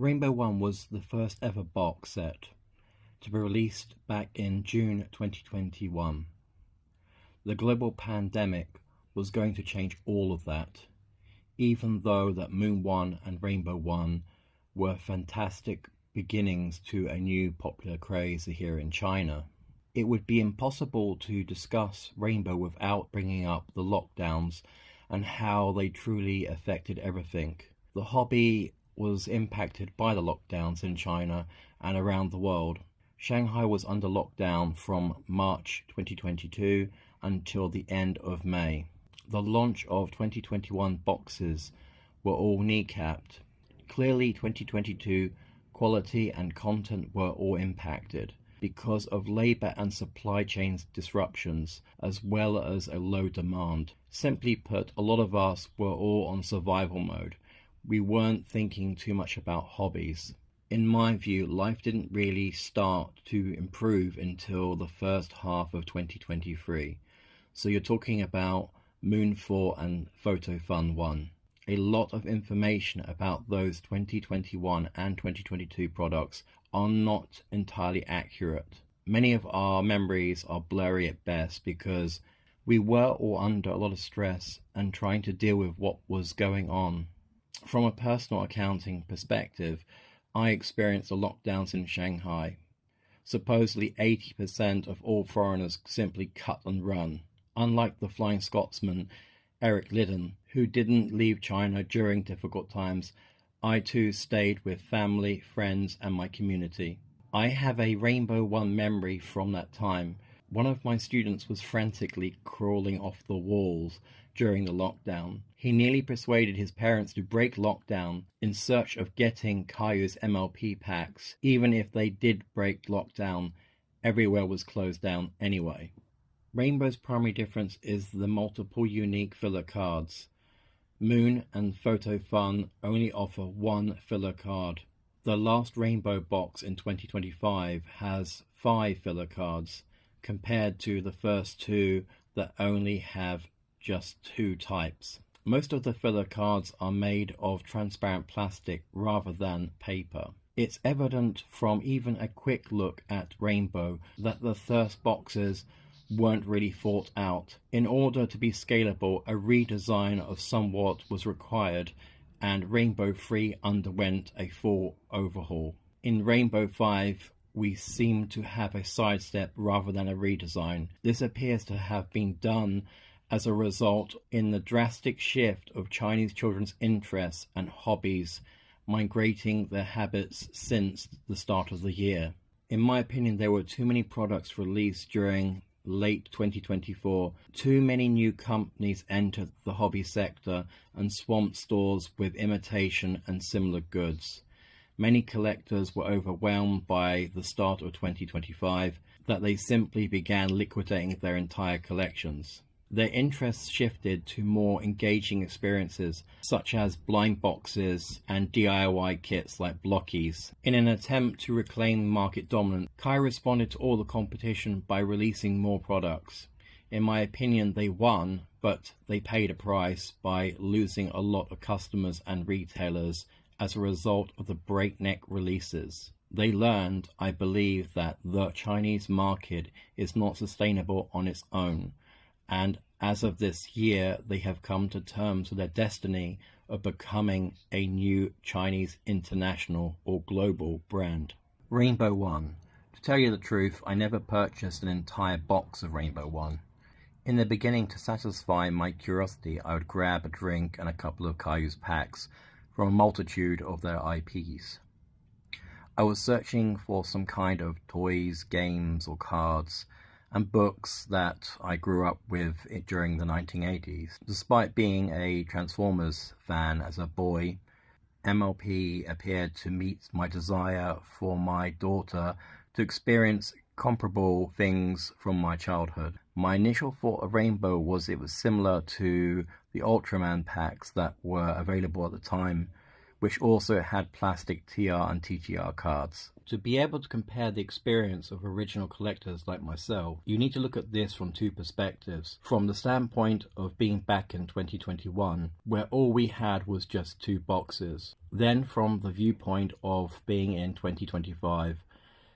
Rainbow One was the first ever box set to be released back in June 2021. The global pandemic was going to change all of that, even though that Moon One and Rainbow One were fantastic beginnings to a new popular craze here in China. It would be impossible to discuss Rainbow without bringing up the lockdowns and how they truly affected everything. The hobby was impacted by the lockdowns in China and around the world. Shanghai was under lockdown from March 2022 until the end of May. The launch of 2021 boxes were all kneecapped. Clearly 2022 quality and content were all impacted because of labor and supply chain disruptions, as well as a low demand. Simply put, a lot of us were all on survival mode. We weren't thinking too much about hobbies. In my view, life didn't really start to improve until the first half of 2023. So you're talking about Moon 4 and Photo Fun 1. A lot of information about those 2021 and 2022 products are not entirely accurate. Many of our memories are blurry at best because we were all under a lot of stress and trying to deal with what was going on. From a personal accounting perspective, I experienced the lockdowns in Shanghai. Supposedly 80% of all foreigners simply cut and run. Unlike the Flying Scotsman, Eric Liddon, who didn't leave China during difficult times, I too stayed with family, friends, and my community. I have a Rainbow One memory from that time. One of my students was frantically crawling off the walls during the lockdown. He nearly persuaded his parents to break lockdown in search of getting Kayou's MLP packs. Even if they did break lockdown, everywhere was closed down anyway. Rainbow's primary difference is the multiple unique filler cards. Moon and Photo Fun only offer one filler card. The last Rainbow box in 2025 has 5 filler cards, compared to the first 2 that only have just 2 types. Most of the filler cards are made of transparent plastic rather than paper. It's evident from even a quick look at Rainbow that the first boxes weren't really thought out. In order to be scalable, a redesign of somewhat was required, and Rainbow 3 underwent a full overhaul. In Rainbow 5, we seem to have a sidestep rather than a redesign. This appears to have been done as a result in the drastic shift of Chinese children's interests and hobbies migrating their habits since the start of the year. In my opinion, there were too many products released during late 2024. Too many new companies entered the hobby sector and swamped stores with imitation and similar goods. Many collectors were overwhelmed by the start of 2025 that they simply began liquidating their entire collections. Their interests shifted to more engaging experiences, such as blind boxes and DIY kits like blockies. In an attempt to reclaim market dominance, Kayou responded to all the competition by releasing more products. In my opinion, they won, but they paid a price by losing a lot of customers and retailers as a result of the breakneck releases. They learned, I believe, that the Chinese market is not sustainable on its own, and as of this year, they have come to terms with their destiny of becoming a new Chinese international or global brand. Rainbow One. To tell you the truth, I never purchased an entire box of Rainbow One. In the beginning, to satisfy my curiosity, I would grab a drink and a couple of Kayou's packs from a multitude of their IPs. I was searching for some kind of toys, games, or cards, and books that I grew up with during the 1980s. Despite being a Transformers fan as a boy, MLP appeared to meet my desire for my daughter to experience comparable things from my childhood. My initial thought of Rainbow was it was similar to the Ultraman packs that were available at the time, which also had plastic TR and TGR cards. To be able to compare the experience of original collectors like myself, you need to look at this from two perspectives. From the standpoint of being back in 2021, where all we had was just 2 boxes. Then from the viewpoint of being in 2025,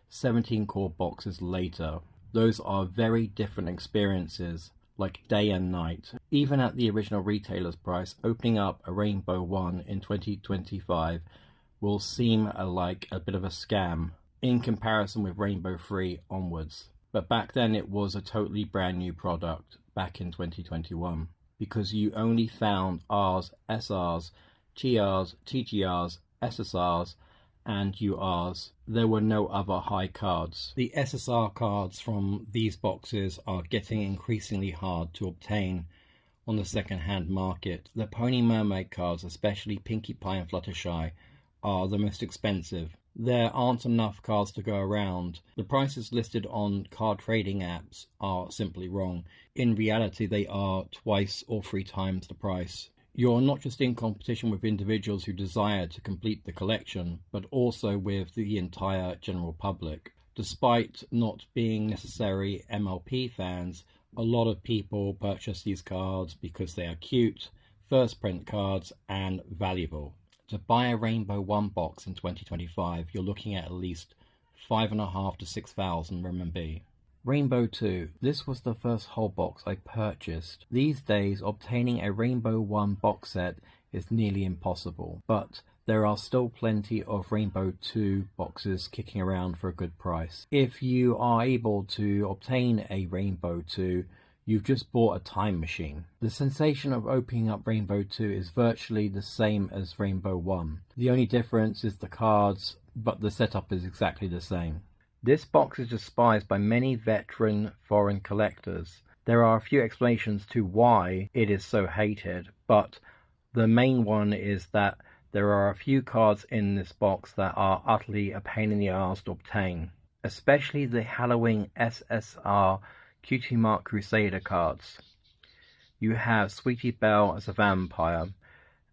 17 core boxes later. Those are very different experiences, like day and night. Even at the original retailer's price, opening up a Rainbow 1 in 2025 will seem like a bit of a scam in comparison with Rainbow 3 onwards. But back then it was a totally brand new product back in 2021, because you only found Rs, SRs, TRs, TGRs, SSRs and URs. There were no other high cards. The SSR cards from these boxes are getting increasingly hard to obtain on the second-hand market. The Pony Mermaid cards, especially Pinkie Pie and Fluttershy, are the most expensive. There aren't enough cards to go around. The prices listed on card trading apps are simply wrong. In reality, they are 2 or 3 times the price. You're not just in competition with individuals who desire to complete the collection, but also with the entire general public. Despite not being necessary MLP fans, a lot of people purchase these cards because they are cute, first print cards, and valuable. To buy a Rainbow 1 box in 2025, you're looking at least 5,500 to 6,000 RMB. Rainbow 2. This was the first whole box I purchased. These days, obtaining a Rainbow 1 box set is nearly impossible, but there are still plenty of Rainbow 2 boxes kicking around for a good price. If you are able to obtain a Rainbow 2, you've just bought a time machine. The sensation of opening up Rainbow 2 is virtually the same as Rainbow 1. The only difference is the cards, but the setup is exactly the same. This box is despised by many veteran foreign collectors. There are a few explanations to why it is so hated, but the main one is that there are a few cards in this box that are utterly a pain in the arse to obtain, especially the Halloween SSR Cutie Mark Crusader cards. You have Sweetie Belle as a vampire,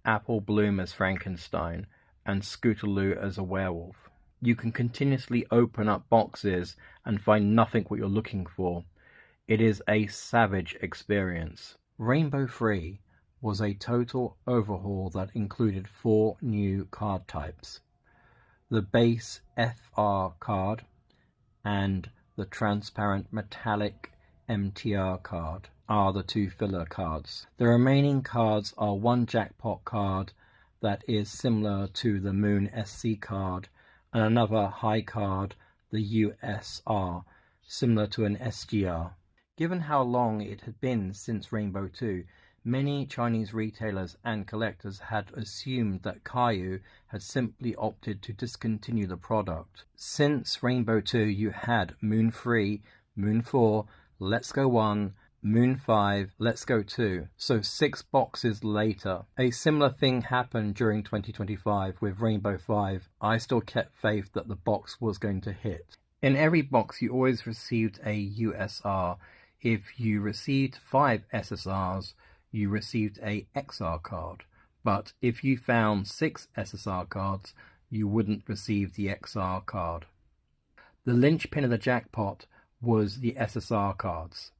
Apple Bloom as Frankenstein, and Scootaloo as a werewolf. You can continuously open up boxes and find nothing what you're looking for. It is a savage experience. Rainbow 3 was a total overhaul that included 4 new card types. The base FR card and the transparent metallic MTR card are the 2 filler cards. The remaining cards are one jackpot card that is similar to the Moon SC card, and another high card, the USR, similar to an SGR. Given how long it had been since Rainbow 2, many Chinese retailers and collectors had assumed that Kayou had simply opted to discontinue the product. Since Rainbow 2, you had Moon 3, Moon 4, Let's Go 1, Moon 5, Let's Go 2, so 6 boxes later. A similar thing happened during 2025 with Rainbow 5. I still kept faith that the box was going to hit. In every box you always received a USR. If you received 5 SSRs, you received a XR card. But if you found 6 SSR cards, you wouldn't receive the XR card. The linchpin of the jackpot was the SSR cards.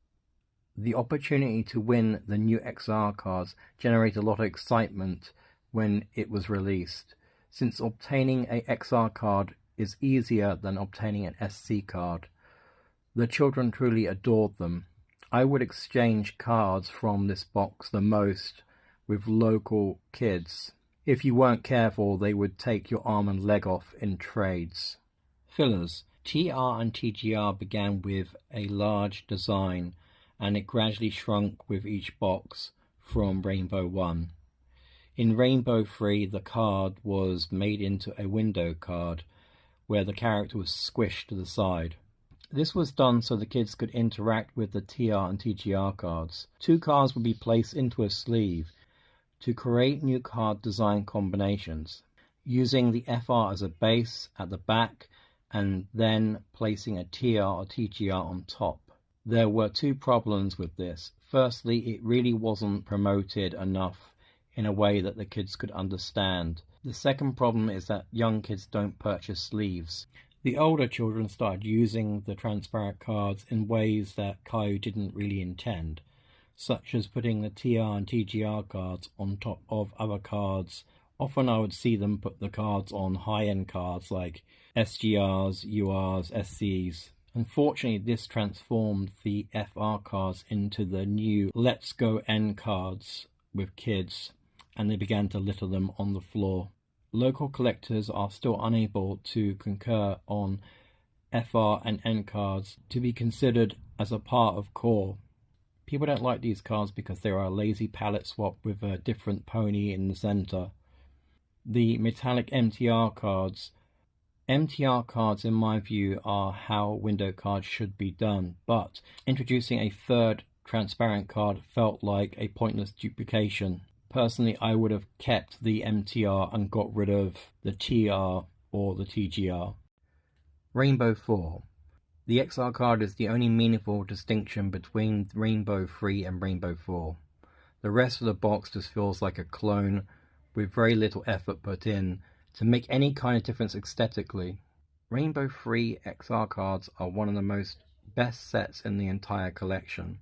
The opportunity to win the new XR cards generated a lot of excitement when it was released, since obtaining a XR card is easier than obtaining an SC card. The children truly adored them. I would exchange cards from this box the most with local kids. If you weren't careful, they would take your arm and leg off in trades. Fillers. TR and TGR began with a large design, and it gradually shrunk with each box from Rainbow 1. In Rainbow 3, the card was made into a window card, where the character was squished to the side. This was done so the kids could interact with the TR and TGR cards. 2 cards would be placed into a sleeve to create new card design combinations, using the FR as a base at the back and then placing a TR or TGR on top. There were 2 problems with this. Firstly, it really wasn't promoted enough in a way that the kids could understand. The second problem is that young kids don't purchase sleeves. The older children started using the transparent cards in ways that Kayou didn't really intend, such as putting the TR and TGR cards on top of other cards. Often I would see them put the cards on high-end cards like SGRs, URs, SCs. Unfortunately, this transformed the FR cards into the new Let's Go N cards with kids, and they began to litter them on the floor. Local collectors are still unable to concur on FR and N cards to be considered as a part of core. People don't like these cards because they are a lazy palette swap with a different pony in the center. The metallic MTR cards. MTR cards, in my view, are how window cards should be done, but introducing a third transparent card felt like a pointless duplication. Personally, I would have kept the MTR and got rid of the TR or the TGR. Rainbow 4. The XR card is the only meaningful distinction between Rainbow 3 and Rainbow 4. The rest of the box just feels like a clone with very little effort put in to make any kind of difference aesthetically. Rainbow 3 XR cards are one of the most best sets in the entire collection.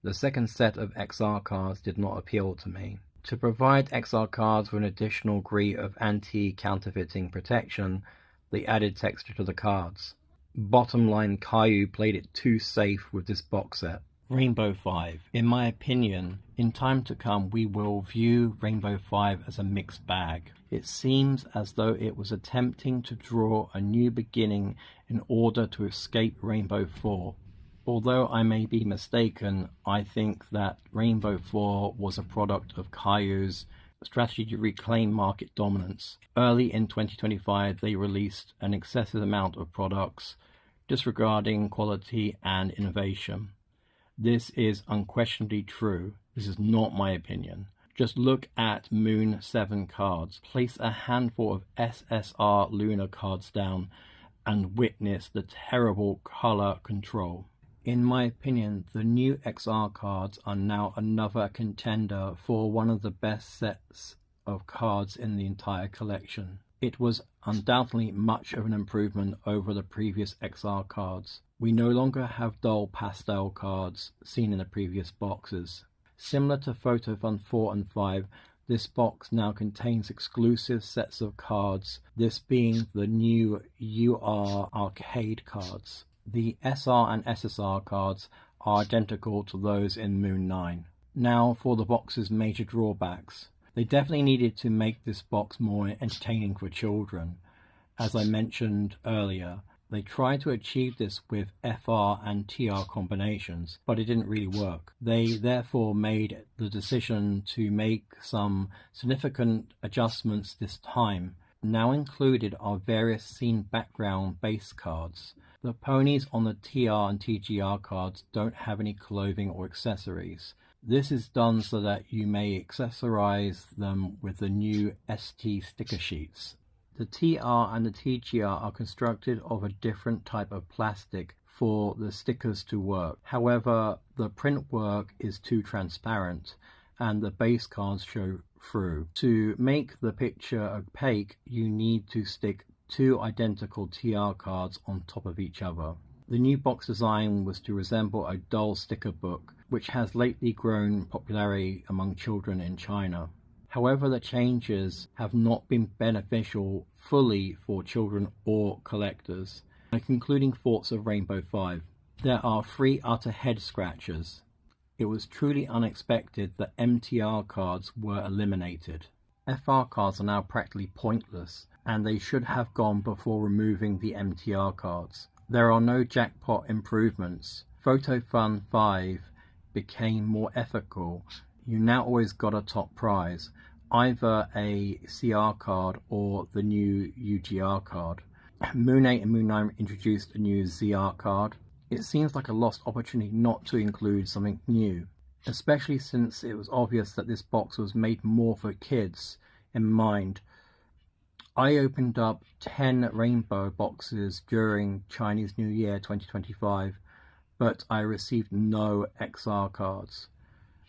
The second set of XR cards did not appeal to me. To provide XR cards with an additional degree of anti-counterfeiting protection, they added texture to the cards. Bottom line, Kayou played it too safe with this box set. Rainbow 5. In my opinion, in time to come we will view Rainbow 5 as a mixed bag. It seems as though it was attempting to draw a new beginning in order to escape Rainbow 4. Although I may be mistaken, I think that Rainbow 4 was a product of Kayou's strategy to reclaim market dominance. Early in 2025, they released an excessive amount of products, disregarding quality and innovation. This is unquestionably true. This is not my opinion. Just look at Moon 7 cards. Place a handful of SSR Lunar cards down and witness the terrible color control. In my opinion, the new XR cards are now another contender for one of the best sets of cards in the entire collection. It was undoubtedly much of an improvement over the previous XR cards. We no longer have dull pastel cards seen in the previous boxes. Similar to Photo Fun 4 and 5, this box now contains exclusive sets of cards, this being the new UR arcade cards. The SR and SSR cards are identical to those in Moon 9. Now for the box's major drawbacks. They definitely needed to make this box more entertaining for children. As I mentioned earlier, they tried to achieve this with FR and TR combinations, but it didn't really work. They therefore made the decision to make some significant adjustments this time. Now included are various scene background base cards. The ponies on the TR and TGR cards don't have any clothing or accessories. This is done so that you may accessorize them with the new ST sticker sheets. The TR and the TGR are constructed of a different type of plastic for the stickers to work. However, the print work is too transparent and the base cards show through. To make the picture opaque, you need to stick two identical TR cards on top of each other. The new box design was to resemble a dull sticker book, which has lately grown popularity among children in China. However, the changes have not been beneficial fully for children or collectors. My concluding thoughts of Rainbow 5. There are 3 utter head scratchers. It was truly unexpected that MTR cards were eliminated. FR cards are now practically pointless, and they should have gone before removing the MTR cards. There are no jackpot improvements. Photo Fun 5 became more ethical. You now always got a top prize, either a CR card or the new UGR card. Moon 8 and Moon 9 introduced a new ZR card. It seems like a lost opportunity not to include something new, especially since it was obvious that this box was made more for kids in mind. I opened up 10 rainbow boxes during Chinese New Year 2025, but I received no XR cards.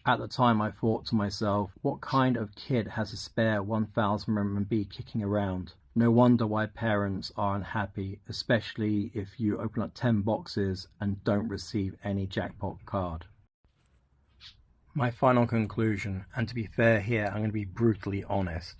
At the time I thought to myself, what kind of kid has a spare 1,000 RMB kicking around? No wonder why parents are unhappy, especially if you open up 10 boxes and don't receive any jackpot card. My final conclusion, and to be fair here, I'm going to be brutally honest.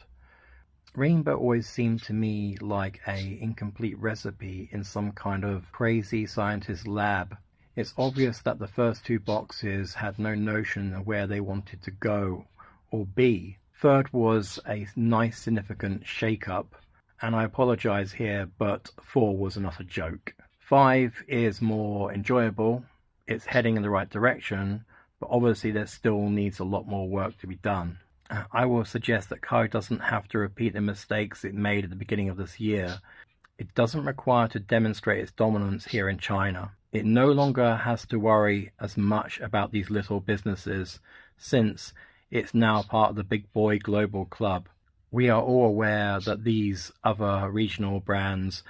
Rainbow always seemed to me like an incomplete recipe in some kind of crazy scientist lab. It's obvious that the first 2 boxes had no notion of where they wanted to go or be. Third was a nice significant shake-up, and I apologise here, but 4 was an utter joke. 5 is more enjoyable, it's heading in the right direction, but obviously there still needs a lot more work to be done. I will suggest that Kayou doesn't have to repeat the mistakes it made at the beginning of this year. It doesn't require to demonstrate its dominance here in China. It no longer has to worry as much about these little businesses, since it's now part of the big boy global club. We are all aware that these other regional brands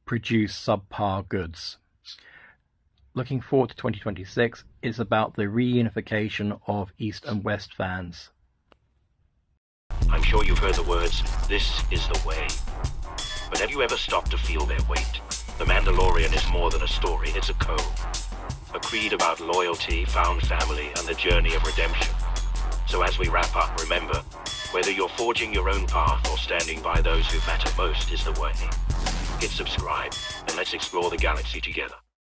produce subpar goods. Looking forward to 2026, it's about the reunification of East and West fans. I'm sure you've heard the words, "This is the way." But have you ever stopped to feel their weight? The Mandalorian is more than a story, it's a code. A creed about loyalty, found family, and the journey of redemption. So as we wrap up, remember, whether you're forging your own path or standing by those who matter most is the way. Hit subscribe, and let's explore the galaxy together.